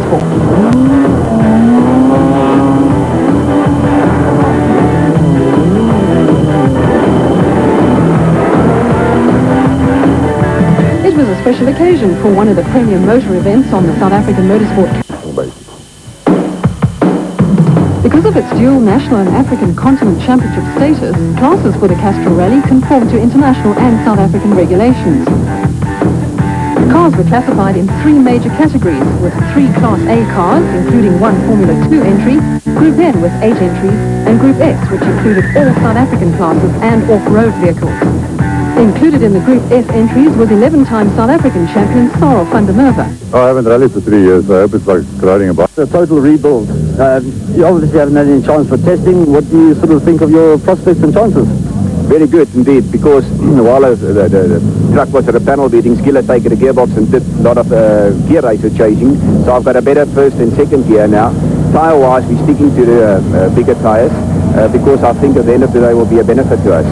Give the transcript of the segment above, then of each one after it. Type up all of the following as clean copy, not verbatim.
Videosport. It was a special occasion for one of the premier motor events on the South African motorsport. Because of its dual national and African continent championship status, classes for the Castrol Rally conform to international and South African regulations. Cars were classified in 3 major categories, with 3 Class A cars, including 1 Formula 2 entry, Group N with 8 entries, and Group X, which included all South African classes and off-road vehicles. Included in the Group F entries was 11-time South African champion Sarel van der Merwe. I haven't rallied for 3 years, so I hope it's like riding a bike. A total rebuild. You obviously haven't had any chance for testing. What do you sort of think of your prospects and chances? Very good indeed, because while the truck was at a panel beating, Skill had taken a gearbox and did a lot of gear racer chasing. So I've got a better first and second gear now. Tyre-wise, we're sticking to the bigger tyres because I think at the end of the day will be a benefit to us.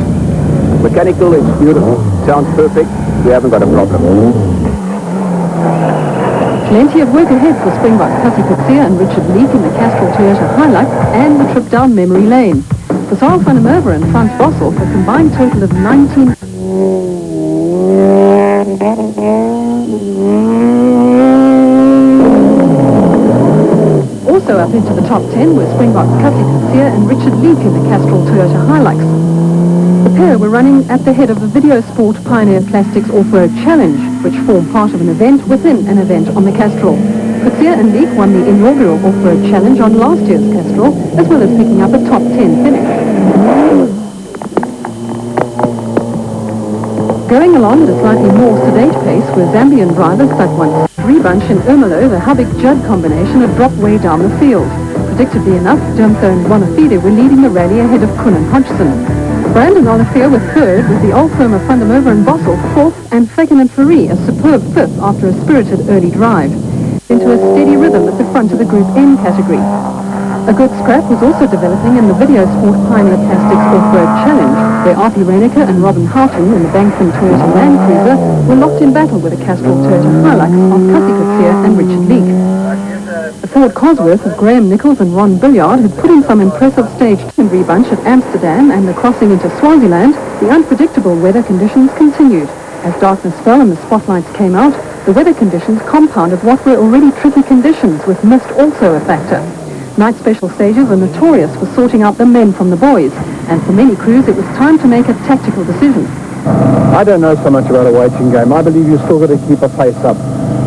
Mechanical is beautiful, sounds perfect, we haven't got a problem. Plenty of work ahead for Springbok Cassie Coetzee and Richard Leek in the Castrol Toyota Hilux and the trip down memory lane. For Sarel van der Merwe and Frans Bosself, a combined total of 19... Also up into the top 10 were Springbok Cassie Coetzee and Richard Leek in the Castrol Toyota Hilux. The pair were running at the head of the Videosport Pioneer Plastics Off-Road Challenge, which formed part of an event within an event on the Castrol. Coetzee and Leek won the inaugural Off-Road Challenge on last year's Castrol, as well as picking up a top 10 finish. Going along at a slightly more sedate pace were Zambian driver Sakwant Rebunch and Ermelo, the Hubik-Judd combination, had dropped way down the field. Predictably enough, Jumso and Bonafide were leading the rally ahead of Kun and Hodgson. Brandon Olivier was third, with the old firm of van der Merwe and Bossel fourth, and Faken and Fourie a superb fifth after a spirited early drive. Into a steady rhythm at the front of the Group N category. A good scrap was also developing in the Videosport Pioneer Plastics Off-Road Challenge, where Artie Reiniger and Robin Houghton in the Bankman Toyota Land Cruiser were locked in battle with a Castrol Toyota Hilux of Cassie Coetzee and Richard Leek. The Ford Cosworth of Graham Nichols and Ron Billiard had put in some impressive stage 2 rebunch at Amsterdam, and the crossing into Swaziland, the unpredictable weather conditions continued. As darkness fell and the spotlights came out, the weather conditions compounded what were already tricky conditions, with mist also a factor. Night special stages are notorious for sorting out the men from the boys, and for many crews it was time to make a tactical decision. I don't know so much about a waiting game. I believe you've still got to keep a pace up.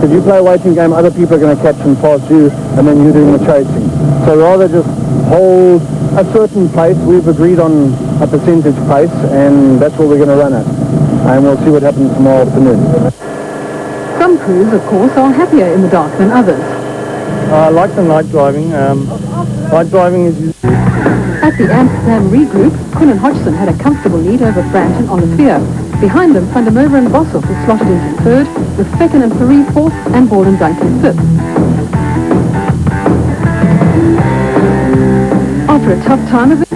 If you play a waiting game, other people are going to catch and pass you, and then you're doing the chasing. So rather just hold a certain pace. We've agreed on a percentage pace, and that's what we're going to run at. And we'll see what happens tomorrow afternoon. Some crews, of course, are happier in the dark than others. I like the night driving. Night driving is... At the Amsterdam regroup, Kun and Hodgson had a comfortable lead over Brandt and Olivier. Behind them, van der Merwe and Bosself were slotted into third, with Faken and Fourie fourth and Ball and Duncan fifth. After a tough time of it,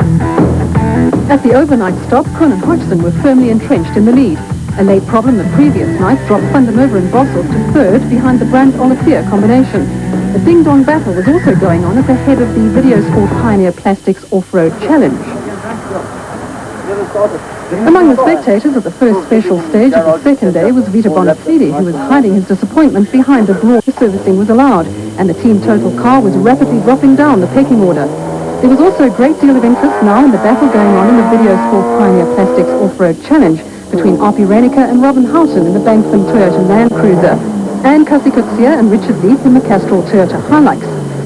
at the overnight stop, Kun and Hodgson were firmly entrenched in the lead. A late problem the previous night dropped van der Merwe and Bosself to third behind the Brandt-Olivier combination. A ding-dong battle was also going on at the head of the Videosport Pioneer Plastics Off-Road Challenge. Among the spectators at the first special stage of the second day was Vito Bonafide, who was hiding his disappointment behind the broad servicing was allowed, and the team total car was rapidly dropping down the pecking order. There was also a great deal of interest now in the battle going on in the Videosport Pioneer Plastics Off-Road Challenge between Artie Reiniger and Robin Houghton in the Bankman Toyota Land Cruiser, and Cassie Coetzee and Richard Leek in the Castrol Toyota Hilux.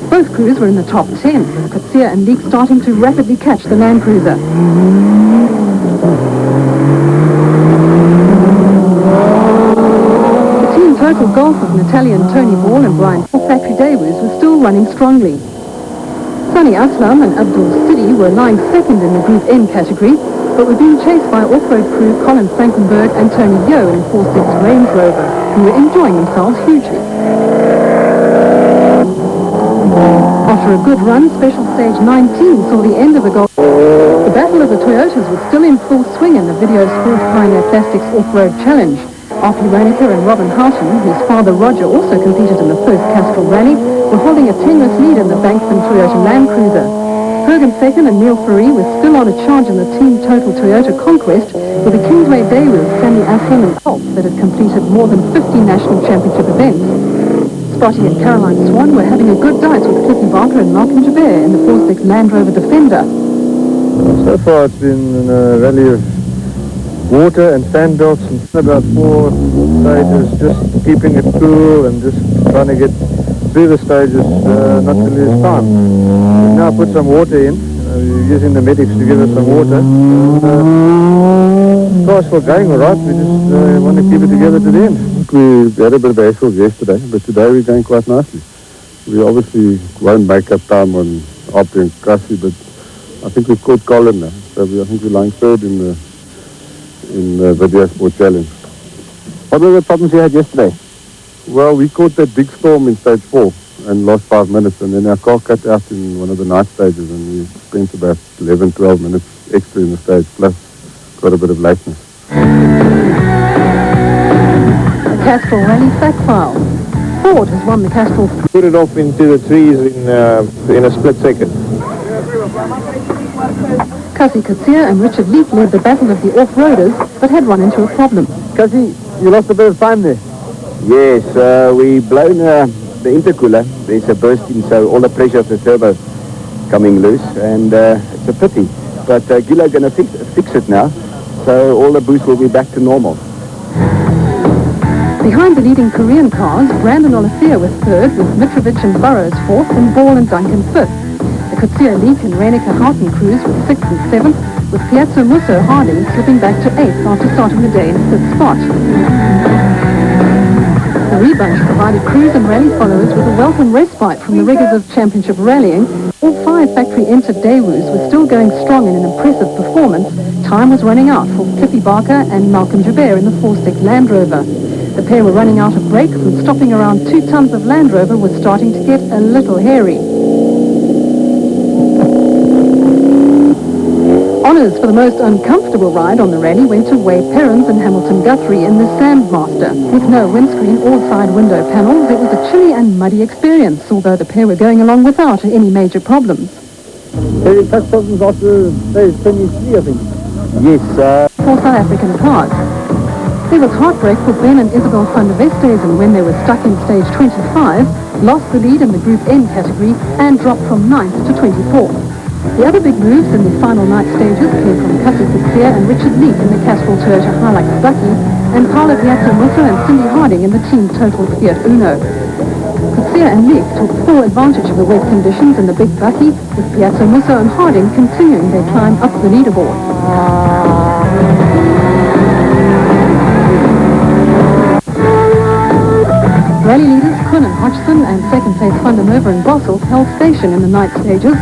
Both crews were in the top 10, with Coetzee and Leek starting to rapidly catch the Land Cruiser. The team total golf of Natalia and Tony Ball and Brian Factory Davies was still running strongly. Sunny Aslam and Abdul Sidi were lying second in the Group N category, but were being chased by off-road crew Colin Frankenberg and Tony Yo in 4-6 Range Rover, who were enjoying themselves hugely. After a good run, special stage 19 saw the end of the golf. The battle of the Toyotas was still in full swing in the Videosport Pioneer Plastics Off-Road Challenge. Archie Raniker and Robin Houghton, whose father Roger also competed in the first Castrol Rally, were holding a tenuous lead in the Bankston Toyota Land Cruiser. Fergus Feckin and Neil Ferree were still on a charge in the Team Total Toyota Conquest, with the Kingsway Daewoo, Sammy Aslin and Pulp that had completed more than 50 national championship events. Spotty and Caroline Swan were having a good dice with Cliffy Barker and Malcolm Jabir in the 4-6 Land Rover Defender. So far it's been a rally of water and sand belts and about 4 stages, just keeping it cool and just trying to get through the stages, not to lose time. We've now put some water in, using the medics to give us some water. Car's still going all right, we just want to keep it together to the end. We had a bit of hassles yesterday, but today we're going quite nicely. We obviously won't make up time on Arpi and Cassie, but I think we've caught Colin now. So I think we're lying third in the Videosport Challenge. What were the problems you had yesterday? Well, we caught that big storm in stage 4 and lost 5 minutes, and then our car cut out in one of the night stages, and we spent about 11, 12 minutes extra in the stage, plus got a bit of lateness. The Castrol Rally fact file. Ford has won the Castrol. Put it off into the trees in a split second. Cassie Kutsia and Richard Leek led the battle of the off-roaders, but had run into a problem. Cassie, you lost a bit of time there. Yes, we blown the intercooler. There's a bursting, so all the pressure of the turbo coming loose, and it's a pity. But Gillo's going to fix it now, so all the boost will be back to normal. Behind the leading Korean cars, Brandon Olivier was third, with Mitrovic and Burrows fourth, and Ball and Duncan fifth. The Kutsia Leek and Raniker Houghton crews were 6th and 7th, with Piazza Musso Harding slipping back to 8th after starting the day in 5th spot. The rebunch provided crews and rally followers with a welcome respite from the rigours of championship rallying. All 5 factory-entered Daewoos were still going strong in an impressive performance. Time was running out for Cliffy Barker and Malcolm Jabir in the 4-6 Land Rover. The pair were running out of brakes, and stopping around 2 tons of Land Rover was starting to get a little hairy. Honours for the most uncomfortable ride on the rally went to Wade Perrins and Hamilton Guthrie in the Sandmaster. With no windscreen or side window panels, it was a chilly and muddy experience, although the pair were going along without any major problems. They touched problems after stage 23, I think. Yes, For South African cars. There was heartbreak for Ben and Isabel van der Westhuizen when they were stuck in stage 25, lost the lead in the Group N category, and dropped from 9th to 24th. The other big moves in the final night stages came from Cassie Kutsia and Richard Leek in the Castrol Toyota Hilux Bucky, and Paolo Piazza Musso and Cindy Harding in the Team Total Fiat Uno. Kutsia and Leek took full advantage of the wet conditions in the big Bucky, with Piazza Musso and Harding continuing their climb up the leaderboard. Rally leaders Kuhn and Hodgson and second place Van der Merwe and Bossel held station in the night stages.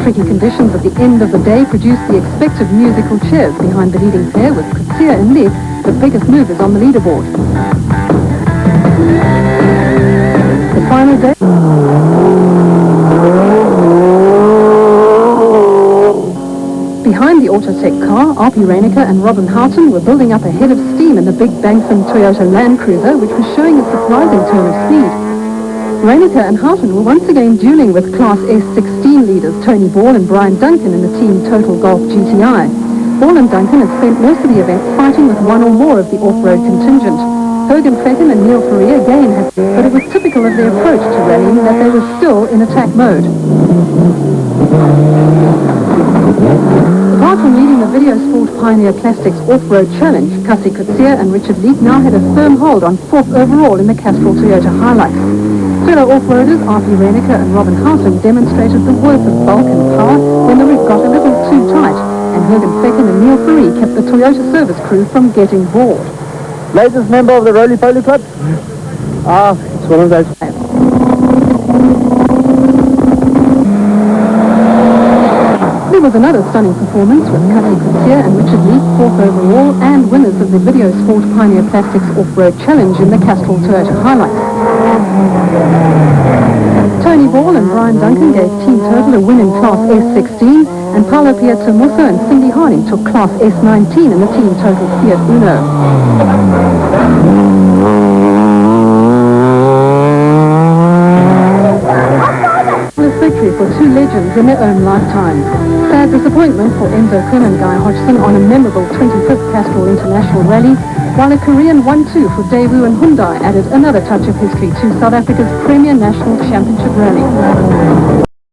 Tricky conditions at the end of the day produced the expected musical cheers behind the leading pair, with Kutsia and Leek the biggest movers on the leaderboard. The final day. Behind the Autotech car, Arpi Raniker and Robin Houghton were building up a head of steam in the big Bankston Toyota Land Cruiser, which was showing a surprising turn of speed. Raniker and Houghton were once again dueling with Class S16 leaders Tony Ball and Brian Duncan in the Team Total Golf GTI. Ball and Duncan had spent most of the event fighting with one or more of the off-road contingent. Fergus Feckin and Neil Ferree again had, but it was typical of their approach to rallying that they were still in attack mode. Apart from leading the Videosport Pioneer Plastics Off-Road Challenge, Cassie Kutsia and Richard Leek now had a firm hold on 4th overall in the Castrol Toyota Hilux. Fellow off-roaders Arpi Raniker and Robin Houghton demonstrated the worth of bulk and power when the rig got a little too tight, and Fergus Feckin and Neil Ferree kept the Toyota service crew from getting bored. Latest member of the Roly-Poly Club? It's one of those. There was another stunning performance with Cassie Kutsia and Richard Leek 4th overall, and winners of the Videosport Pioneer Plastics Off-Road Challenge in the Castrol Toyota Hilux. Tony Ball and Brian Duncan gave Team Total a win in Class S16, and Paolo Piazzamusso and Cindy Harding took Class S19 in the Team Total Fiat Uno. Victory for two legends in their own lifetime. Sad disappointment for Enzo Kun and Guy Hodgson on a memorable 25th Castrol International Rally, while a Korean 1-2 for Daewoo and Hyundai added another touch of history to South Africa's premier national championship rally.